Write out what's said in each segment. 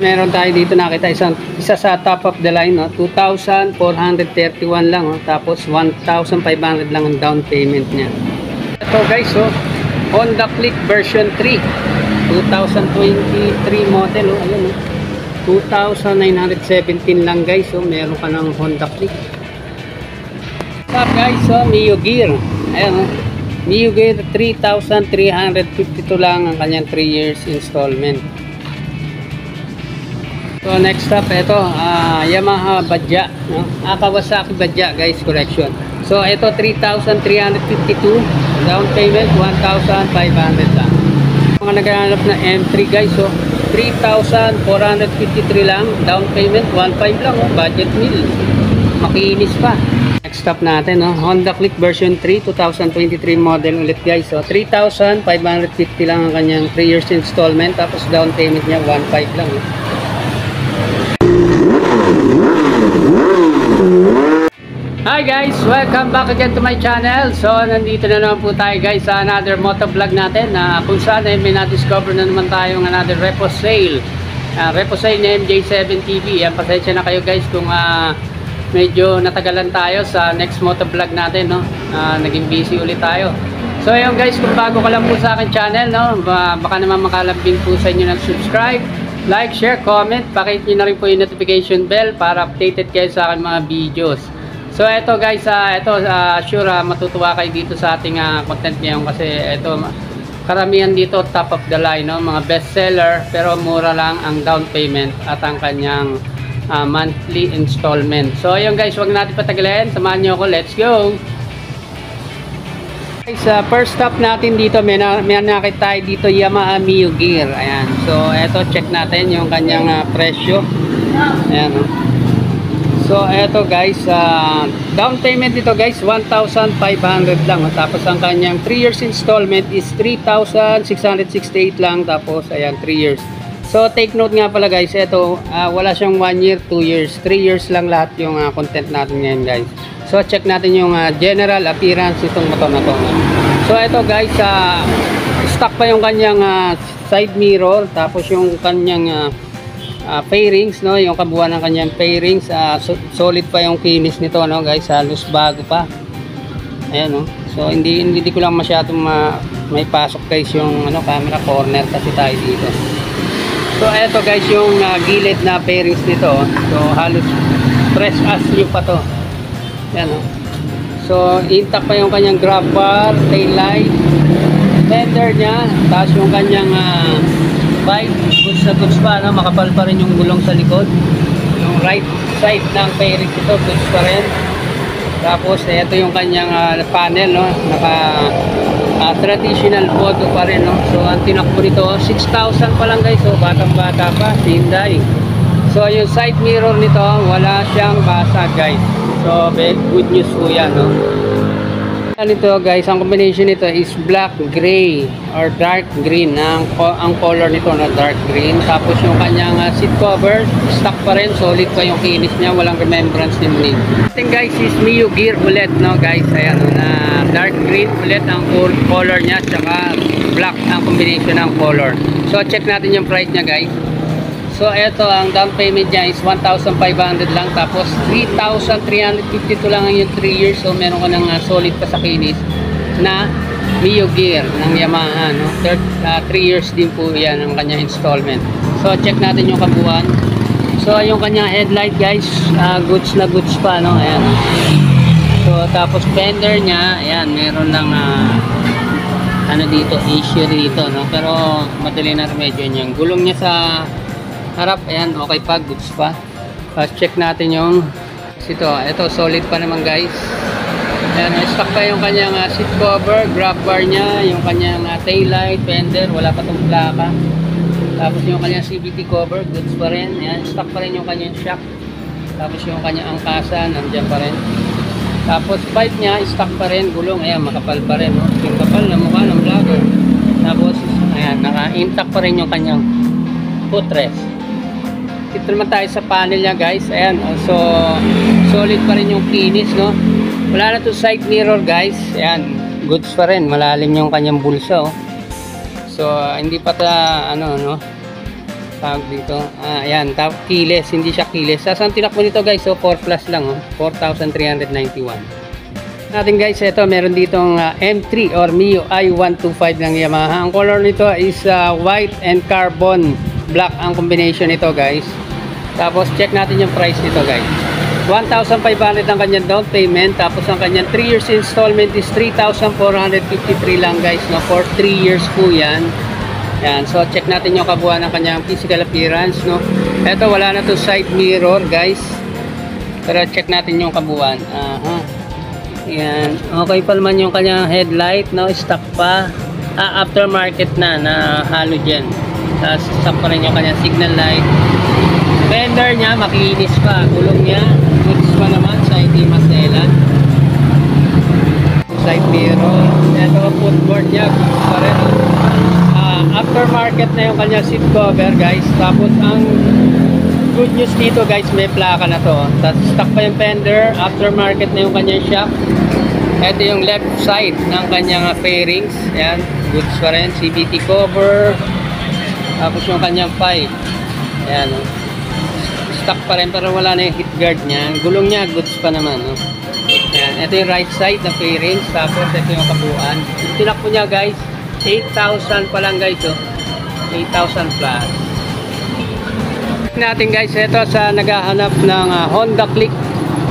Meron tayo dito nakita isa sa top of the line, no? 2,431 lang, oh. Tapos 1,500 lang ang down payment niya. Ito guys, oh, Honda Click version 3 2023 model, oh. Ayun, oh. 2,917 lang guys, oh. Meron ka ng Honda Click. What's up guys, oh, Mio Gear. Ayun, oh. Mio Gear 3,352 lang ang kanyang 3 years installment. So next up, ito Yamaha Badja, no? Kawasaki Badja guys, correction. So ito 3,352, down payment 1,500 lang. Mga naghahanap na M3 guys, so 3,453 lang, down payment 1,500 lang, oh, budget meal. Makinis pa. Next up natin, no? Honda Click version 3 2023 model ulit guys. So 3,550 lang ang kanyang 3 years installment, tapos down payment niya 1,500 lang, oh. Hi guys! Welcome back again to my channel. So nandito na naman po tayo guys sa another motovlog natin na kung saan ay may na-discover na naman tayong another repo sale. Repo sale ni MJ7 TV. Pasensya na kayo guys kung medyo natagalan tayo sa next motovlog natin, no? Naging busy ulit tayo. So ayun guys, kung bago ka lang po sa akin channel, no? Baka naman makalambing po sa inyo ng subscribe, like, share, comment. Pakit nyo na rin po yung notification bell para updated kayo sa akin mga videos. So eto guys, sure matutuwa kayo dito sa ating content ngayon kasi eto karamihan dito top of the line, no? Mga best seller pero mura lang ang down payment at ang kanyang monthly installment. So ayun guys, wag natin patagalin, samahan nyo ako, let's go. Guys, first stop natin dito may nakita tayo dito, Yamaha Mio Gear. Ayan, so eto check natin yung kanyang presyo. Ayan, no? So eto guys, down payment dito guys 1,500 lang, tapos ang kanyang 3 years installment is 3,668 lang, tapos ayan 3 years. So take note nga pala guys, eto wala siyang 1 year, 2 years, 3 years lang lahat yung content natin ngayon guys. So check natin yung general appearance itong motor na to. So eto guys, stock pa yung kanyang side mirror, tapos yung kanyang fairings, no, yung kabuuan ng kanyang fairings, solid pa yung kinis nito, no guys, halos bago pa. Ayan, no. So hindi ko lang masyadong may pasok guys yung camera corner kasi tayo dito. So eto guys yung gilid na fairings nito, so halos fresh as new pa to. Ayan, no. So intact pa yung kanyang grab bar, tail light, fender nya, tapos yung kanyang bike, goods na goods pa, no? Makapal pa rin yung gulong sa likod. Yung right side ng fairings ito, goods pa rin. Tapos ito yung kanyang panel, no? Naka traditional photo pa rin, no? So ang tinakbo nito 6,000 pa lang guys, so batang bata pa, Hyundai. So yung side mirror nito wala siyang basag guys, so good news po yan, no? Nito guys, ang combination nito is black gray or dark green. Ang color nito na dark green. Tapos yung kanyang seat cover stock pa rin, solid pa yung kinis niya, walang remembrance din name. Ating guys is Mio Gear ulit, no guys. Ayan, na dark green ulit ang color niya, tsaka black ang combination ng color. So check natin yung price niya guys. So ito ang down payment niya is 1,500 lang, tapos 3,352 lang ang yung 3 years. So meron ka ng solid pa sa kinis na Mio Gear ng Yamaha, no? 3 years din po yan ang kanya installment. So check natin yung kabuuan. So yung kanya headlight guys, goods na goods pa, no? Ayan. So tapos fender niya, ayan, meron lang dito, issue dito, no? Pero madali na remedyo niya. Gulong niya sa harap, ayan, okay pa, goods pa. Check natin yung ito solid pa naman guys. Ayan, stock pa yung kanyang seat cover, grab bar niya, yung kanyang tail light, fender, wala pa itong plaka. Tapos yung kanyang CVT cover, goods pa rin. Ayan, stock pa rin yung kanyang shock. Tapos yung kanyang angkasa, nandiyan pa rin. Tapos pipe niya, stock pa rin, gulong, ayan, makapal pa rin, no? Yung kapal na mukha ng vlogger. Tapos ayan, naka-intact pa rin yung kanyang footrest. Dito naman tayo sa panel niya guys. Ayan, so solid pa rin yung kinis, no? Wala na to side mirror guys. Ayan, goods pa rin, malalim yung kanyang bulsa, oh. So hindi pa ta no, tawag dito. Ayan, keyless, hindi siya keyless. Saan tinakbo nito guys? So 4 plus lang, 4,391. Natin guys, ito meron ditong M3 or Mio i125 ng Yamaha. Ang color nito is white and carbon black ang combination nito guys. Tapos check natin yung price nito guys. 1,500 ang kanyang down payment. Tapos ang kanyang 3 years installment is 3,453 lang guys, no? For 3 years po yan. Yan, so check natin yung kabuuan ng kanyang physical appearance, no? Ito wala na to side mirror guys, pero check natin yung kabuuan. Yan, okay pa naman yung kanyang headlight, no? Stock pa, aftermarket na halogen. Tapos stock pa rin yung kanyang signal light. Fender nya makinis pa, gulong nya goods pa naman sa hindi maselan. Side mirror, ito footboard nya goods pa rin. Aftermarket na yung kanya seat cover guys. Tapos ang good news dito guys, may plaka na to. Tapos stock pa yung fender, aftermarket na yung kanya shock. Ito yung left side ng kanyang fairings. Ayan, goods pa rin, CVT cover. Tapos yung kanyang pipe. Ayan, stock pa rin pero wala na yung heat guard nya. Gulong nya goods pa naman, no? Ayan, ito yung right side ng fairings. Tapos ito yung kabuuan. Tinakbo nya guys, 8,000 pa lang guys, 8,000 plus. Natin guys, ito sa naghahanap ng Honda Click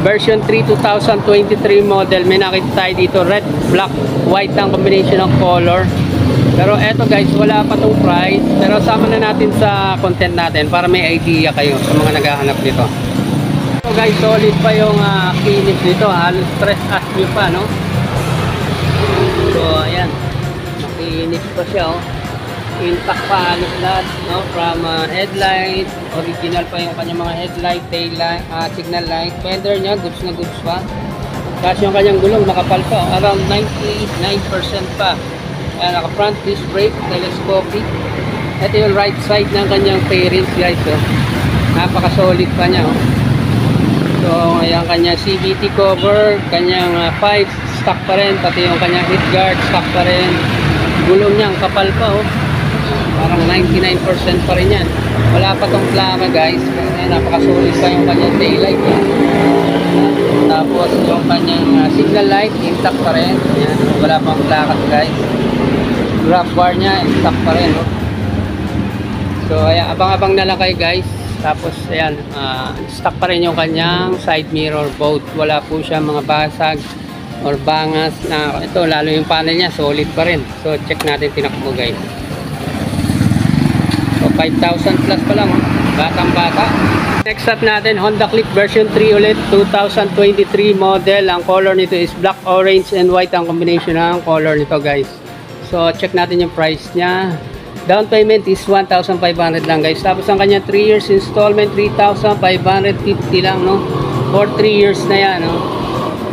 version 3 2023 model. May nakita tayo dito, red, black, white ang combination ng color. Pero eto guys, wala pa tong price, pero sama na natin sa content natin para may idea kayo sa mga naghahanap dito. So guys, solid pa yung finish dito, halos stress as nyo pa, no? So ayan, makinis pa siya, intact pa halos lahat, no? From headlight, original pa yung kanyang mga headlight, tail light, signal light, fender nya goods na goods pa. Kasi yung kanyang gulong makapal pa, around 99% pa. Naka front disc brake, telescopic. Ito yung right side ng kanyang fairings guys, napaka solid pa nya, So ayan, kanyang CVT cover, kanyang pipe stock pa rin, pati yung kanyang heat guard stock pa rin. Gulong niya ang kapal pa, parang 99% pa rin yan. Wala pa tong plaka guys, napaka-solid pa yung kanyang taillight. Tapos yung kanyang signal light intact pa rin. Ayan, wala pang plaka guys. Grab bar niya intact pa rin, So ayan, abang-abang na lang kayo guys. Tapos ayan, stock pa rin yung kanyang side mirror both. Wala po siya mga basag or bangas na ito, lalo yung panel niya solid pa rin. So check natin tinakbo guys. So 5,000 plus pa lang, batang bata. Next up natin, Honda Click version 3 ulit, 2023 model. Ang color nito is black, orange and white ang combination ng color nito guys. So check natin yung price niya. Down payment is 1,500 lang guys. Tapos ang kanya 3 years installment 3,550 lang, no? For 3 years na yan, no?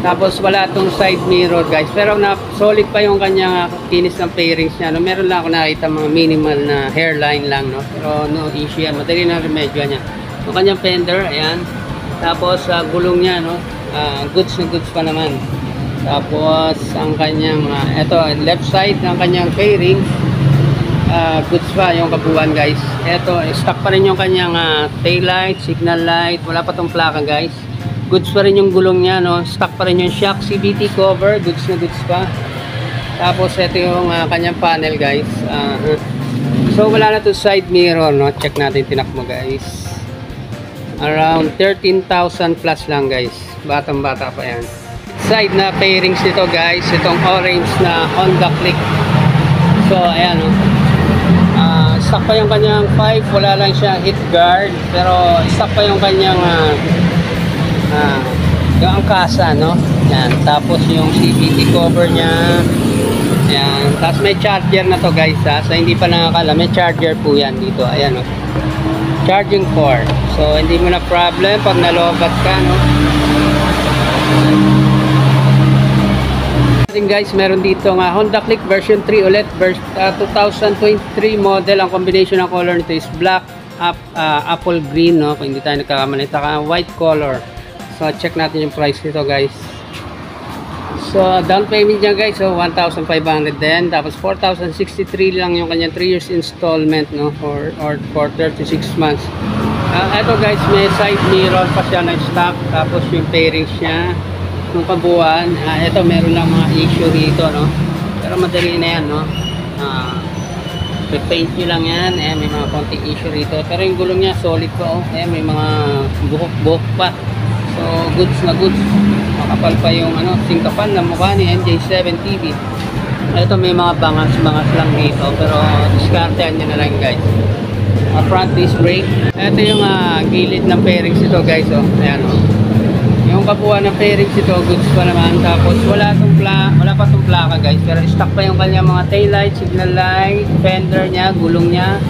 Tapos wala tong side mirror guys, pero na solid pa yung kanyang kinis ng fairings niya, no? Meron lang ako nakita mga minimal na hairline lang, no? Pero no issue yan, madali na remedyo niya. Yung kanyang fender, ayan. Tapos gulong niya, no? Goods na goods pa naman. Tapos ang kanyang eto, left side ng kanyang fairings, goods pa yung kabuuan guys. Eto, stock pa rin yung kanyang tail light, signal light, wala pa tong plaka guys. Goods pa rin yung gulong niya, no? Stock pa rin yung shock, CVT cover, goods na goods pa. Tapos ito yung kanyang panel guys. So wala na to side mirror, no? Check natin tinakbo guys. Around 13,000 plus lang guys. Batang bata pa yan. Side na fairings nito guys, itong orange na Honda Click. So ayan, no? Stock pa yung kanyang pipe, wala lang siya heat guard, pero stock pa yung kanyang yung angkasa, no? Yan. Tapos yung CVT cover niya. Yan. Tapos may charger na to guys, ha? So hindi pa nakakala, may charger po yan dito. Ayan, no? Charging port. So hindi mo na problem pag nalobat ka, no? Guys, meron dito nga Honda Click version 3 ulit, 2023 model. Ang combination ng color nito is black, apple green, no? Kung hindi tayo nagkakamali, saka white color. So check natin yung price nito guys. So down payment niya guys, so 1,500 din. Tapos 4,063 lang yung kanyang 3 years installment, no, for 36 months. Ito guys, may side mirror pa siya na stock. Tapos yung fairings niya nung kabuuan, ito meron lang mga issue rito, no, pero madali na yan, no. Paint nyo lang yan. Ayan, may mga konting issue rito, pero yung gulong niya solid pa, oh. Ayan, may mga buhok-buhok pa. So goods na goods. Makapal pa yung singkapan na mukha ni MJ7 TV. Ito may mga bangas-bangas lang dito, pero discartean nyo na lang guys. Front disc brake. Ito yung gilid ng fairings ito guys, oh. Ayan, oh. Yung kabuuan ng fairings ito, goods pa naman. Tapos wala pa tong plaka guys, pero stock pa yung kanya mga tail light, signal light, fender niya, gulong niya.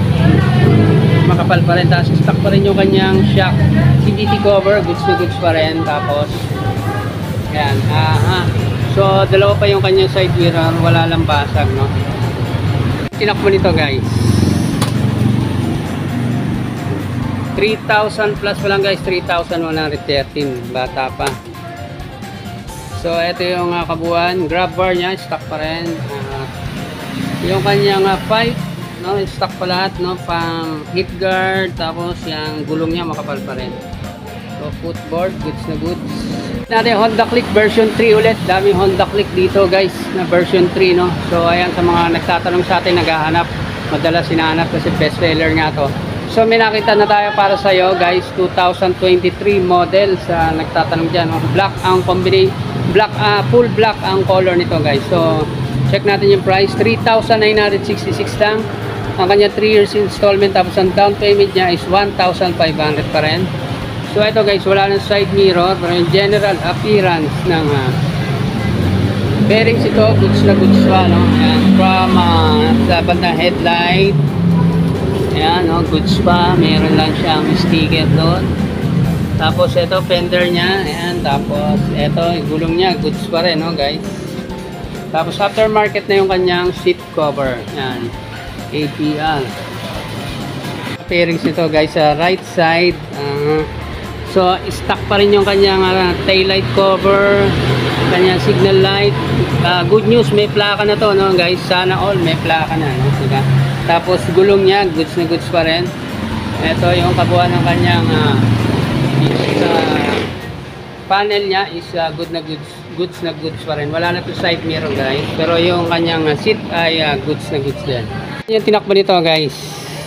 Makapal pa rin. Tapos stock pa rin yung kanyang shock CVT cover, goods na goods pa rin. Tapos yan, so dalawa pa yung kanyang side mirror, wala lang basag, no. Tinakbo nito guys, 3,000 plus pa lang guys, 3,113, bata pa. So ito yung kabuuan. Grab bar nya stock pa rin. Yung kanyang pipe, no, stock pa lahat, no, pang hip guard. Tapos yung gulong nya makapal pa rin. So footboard, goods na goods. Natin Honda Click version 3 ulit. Daming Honda Click dito guys na version 3, no. So ayan, sa mga nagtatanong sa atin, naghahanap, madalas hinahanap kasi best seller nga to. So may nakita na tayo para sa iyo guys, 2023 model sa nagtatanong diyan, no? Black ang full black ang color nito guys. So check natin yung price, 3,966 lang ang kanya 3 years installment. Tapos ang down payment niya is 1,500 pa rin. So ito guys, wala ng side mirror, pero yung general appearance ng bearings ito, goods na goods pa, no? Ayan, from sa bandang headlight, ayan, no, goods pa, meron lang siyang sticker doon. Tapos ito fender niya, ayan, tapos ito gulong niya, goods pa rin, no guys. Tapos aftermarket na yung kanyang seat cover, ayan, APR. Fairings nito guys sa right side. So stock pa rin yung kanyang tail light cover, kanyang signal light. Good news, may plaka na to, no guys. Sana all may plaka na, no? Diba? Tapos gulong niya, goods na goods pa rin. Ito yung kabuuan ng kanyang panel niya is good na goods pa rin. Wala na to side mirror guys, pero yung kanyang seat ay goods na goods din. Yung tinakbo nito guys.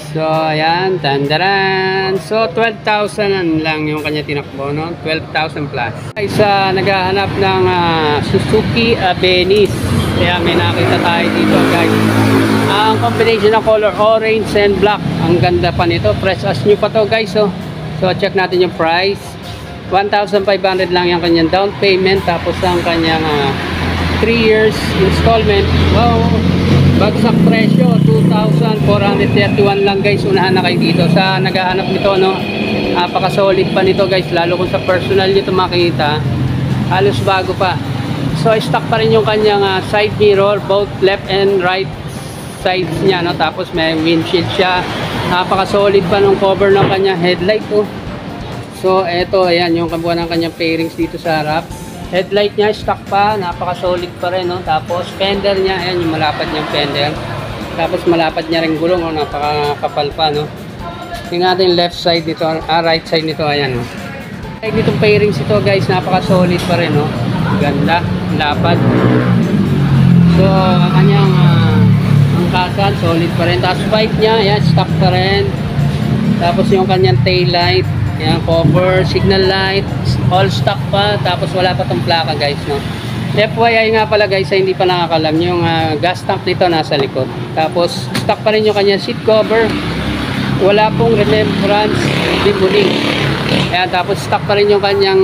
So ayan, tandaran. So 12,000 lang yung kanya tinakbo, no? 12,000 plus. Guys, naghahanap ng Suzuki Venice. Kaya may nakita tayo dito guys. Ang combination ng color orange and black, ang ganda pa nito. Fresh as new pa to guys, oh. So check natin yung price. 1,500 lang yung kanyang down payment. Tapos ang kanyang 3 years installment. Wow, bagsak presyo, 2,431 lang guys. Unahan na kayo dito sa naghahanap nito, no. Napaka-solid pa nito guys, lalo kung sa personal nyo ito makita, halos bago pa. So stock pa rin yung kanyang side mirror, both left and right sides niya, no. Tapos may windshield siya. Napaka-solid pa ng cover ng kanyang headlight, oh. So eto, ayan yung kabuuan ng kanyang fairings dito sa harap. Headlight niya stock pa, napaka-solid pa rin, no. Tapos fender niya, ayan yung malapad niyang fender. Tapos malapad niya ring gulong, oh, napaka-kapal pa, no. Tingnan natin left side nito, right side nito, ayan, no. Itong fairings ito guys, napaka-solid pa rin, no. Ganda, lapad. So ang kanyang angkasan, solid pa rin. Tapos pipe niya, ayan, stock pa rin. Tapos yung kanyang tail light, ayan, cover, signal light, all stock pa. Tapos wala pa tong plaka guys, no. FYI nga pala guys, hindi pa nakakalam, yung gas tank nito nasa likod. Tapos stock pa rin yung kanyang seat cover. Wala pong remembrance debuling. Ayan, tapos stock pa rin yung kanyang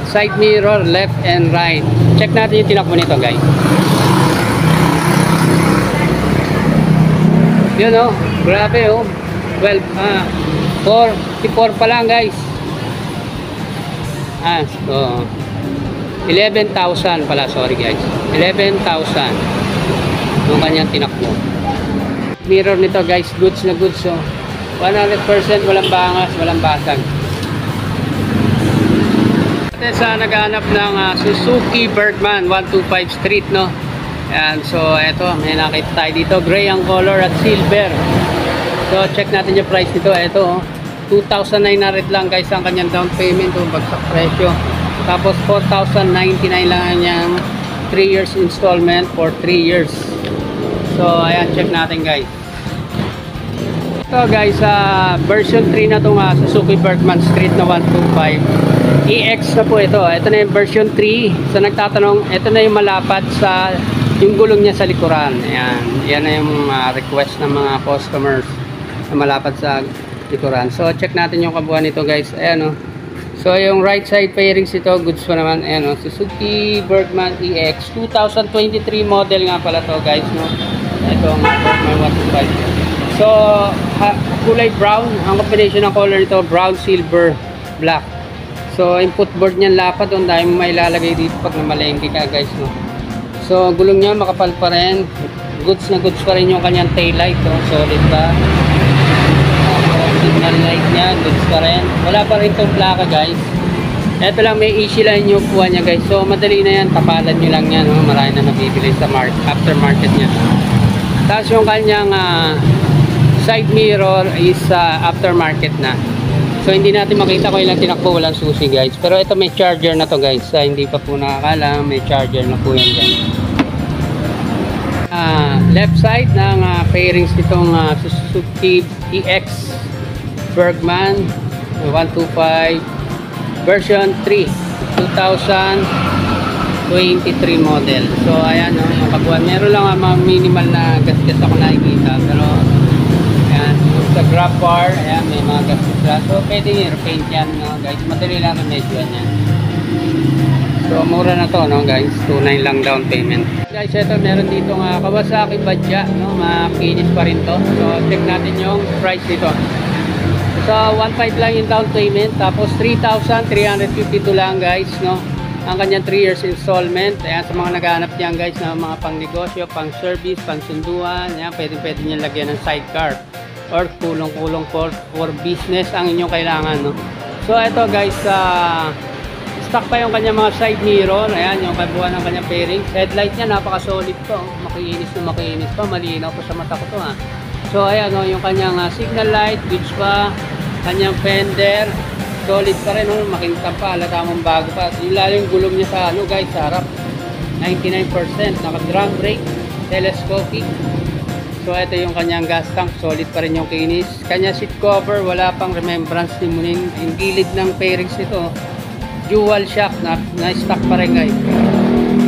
side mirror, left and right. Check natin yung tinakbo nito guys. Yun, oh, grabe, oh. 44 pa lang guys. So 11,000 pala, sorry guys, 11,000 yung kanyang tinakbo. Mirror nito guys, goods na goods, so 100% walang bangas, walang basag. Sa naghahanap ng Suzuki Bergman 125 Street, no? Ayan, so eto, may nakita tayo dito, gray ang color at silver. So check natin yung price nito. Eto, 2,900 lang guys ang kanyang down payment, bagsak presyo. Tapos 4,099 lang ang kanyang 3 years installment for 3 years. So ayan, check natin guys. Ito guys, version 3 na itong Suzuki Bergman Street na 125 EX na po ito. Ito na yung version 3. So nagtatanong, ito na yung malapad sa yung gulong niya sa likuran. Ayan, yan na yung request ng mga customers na malapad sa likuran. So check natin yung kabuuan nito guys. Ayan o. So yung right side fairings ito, goods pa naman. Ayan o, Suzuki Bergman EX 2023 model nga pala to guys, no? Ito ang Bergman 125. So kulay brown, ang combination ng color nito, brown, silver, black. So input board niyan lapad, doon dahil mo may ilalagay dito pag namalengke ka guys, no? So gulong niya makapal pa rin, goods na goods pa rin yung kanyang tail light, no? Solid pa. Signal light niya, goods pa rin. Wala pa rin itong plaka guys. Ito lang, may easy line yung kuha niya guys. So madali na yan, tapalan nyo lang yan, no? Marami na nabibili sa aftermarket niya. Tapos yung kanyang side mirror is aftermarket na. So hindi natin makita kung ilang tinakbo, walang susi guys. Pero ito may charger na to guys. Hindi pa po nakakala, may charger na po yan guys. Left side ng fairings nitong Suzuki EX Bergman 125 version 3 2023 model. So ayan, no, yung kabuuan. Meron lang mga minimal na gasgas ako nakikita, pero ayan, sa grab bar, ayan, may mga gasgas lang. So pwede i-repaint yan, no, guys. Madali lang na medyo yan. So mura na to, no guys, 2,900 lang down payment. Guys, ito meron dito nga Kawasaki Badja, no, makinis pa rin to. So check natin yung price dito. So 1,500 lang yung down payment, tapos 3,352 lang guys, no, ang kanyang 3 years installment. Ayan, sa mga naghahanap diyan guys na mga pang negosyo, pang service, pang sunduan, ayan, pwede niyo lagyan ng sidecar or kulong-kulong for business ang inyong kailangan, no. So ito guys, stock pa yung kanyang mga side mirror. Ayan, yung kabuuan ng kanyang fairings. Headlight niya, napaka-solid to. Makinis na makinis pa. Malinaw pa sa mata ko to, ha. So, ayan, no, yung kanyang signal light, goods pa. Kanyang fender, solid pa rin, no. Makintab pa, halata mong bago pa. Yung lalo yung gulong niya sa, guys, sa harap. 99%. Naka-drum brake, telescopic. So, ito yung kanyang gas tank. Solid pa rin yung kinis. Kanya seat cover, wala pang remembrance ni Muning. Yung gilid ng fairings nito, dual shock na stock pa rin guys.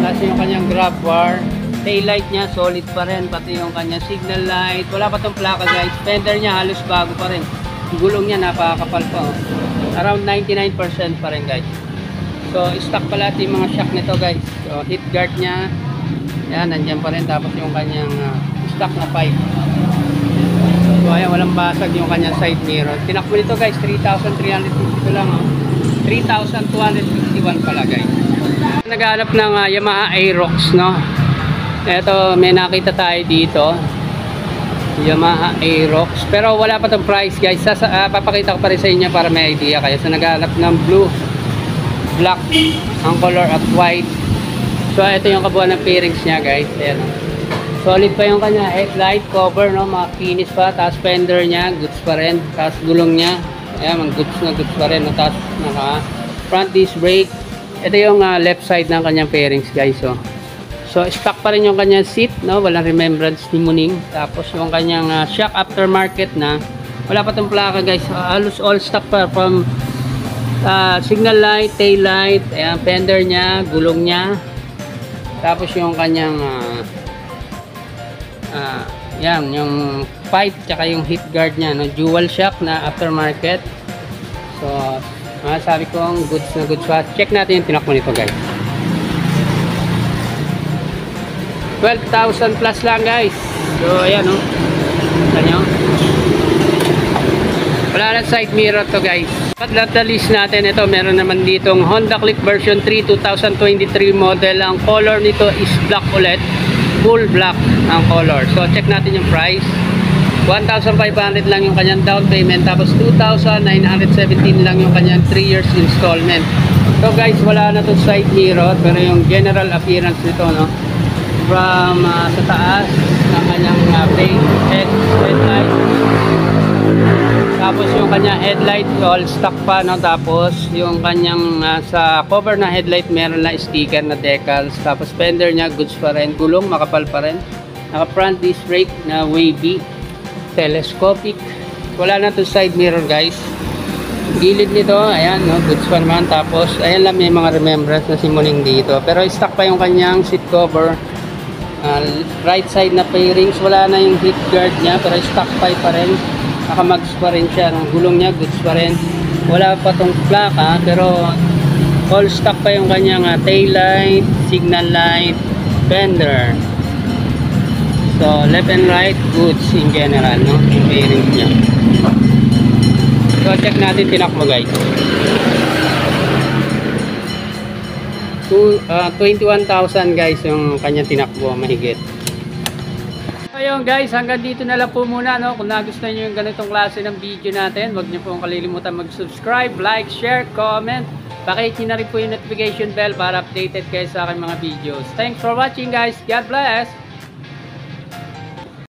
Tapos yung kanyang grab bar, tail light niya solid pa rin, pati yung kanyang signal light, wala pa tong plaka guys. Fender niya halos bago pa rin, gulong niya napakakapal pa, oh. Around 99% pa rin guys. So stock pala yung mga shock nito guys. So hit guard niya, yan, nandiyan pa rin. Tapos yung kanyang stock na pipe. So ayan, walang basag yung kanyang side mirror. Tinakbo nito guys, 3,352 lang, oh. 3,251 pala guys. Naghanap ng Yamaha Aerox, no. Ito, may nakita tayo dito, Yamaha Aerox, pero wala pa tong price guys. Papakita ko pa rin sa inyo para may idea kayo. So naghanap ng blue, black ang color at white. So ito yung kabuuan ng fairings niya guys. Ayan, solid pa yung kanya headlight cover, no, makinis pa. Tapos fender niya goods pa rin. Tapos gulong niya, ayan, goods pa rin, no? Tapos naka front disc brake. Ito yung left side ng kanyang fairings guys, oh. So stock pa rin yung kanyang seat, no, walang remembrance ni Muning. Tapos yung kanyang shock aftermarket na, wala pa tong plaka guys. Halos all stock pa, from signal light, tail light, ayan, fender niya, gulong niya. Tapos yung kanyang yan, yung pipe, tsaka yung heat guard niya, no, dual shock na aftermarket. So sabi ko, ang goods na goods pa. Check natin yung tinakbo nito guys. 12,000 plus lang guys. So ayan, no, ganyan. Wala na side mirror to guys. At the list natin, ito meron naman ditong Honda Click version 3 2023 model. Ang color nito is black ulit, full black ang color. So check natin yung price. 1,500 lang yung kanyang down payment, tapos 2,917 lang yung kanyang 3 years installment. So guys, wala na to side mirror, pero yung general appearance nito, no, from sa taas ng kanyang headlight, tapos yung kanyang headlight all stock pa, no, tapos yung kanyang sa cover na headlight meron na sticker na decals, tapos fender niya goods pa rin, gulong makapal pa rin, naka front disc brake na wavy, telescopic, wala na to side mirror guys. Gilid nito, ayan, no, goods pa naman, tapos ayan lang, may mga remembrance na simuling dito, pero stock pa yung kanyang seat cover. Right side na fairings, wala na yung heat guard niya, pero stock pipe pa rin, nakamags pa rin siya, ng gulong niya goods pa rin, wala pa tong plaka, pero all stock pa yung kanyang tail light, signal light, fender. So left and right goods in general, no, yung fairings niya. So check natin tinakbo guys. 21,000 guys yung kanyang tinakbo, mahigit. So yun guys, hanggang dito na lang po muna, no. Kung nagustuhan nyo yung ganitong klase ng video natin, huwag nyo pong kalilimutan mag-subscribe, like, share, comment. Pakihit nyo na rin po yung notification bell para updated kayo sa aking mga videos. Thanks for watching guys. God bless!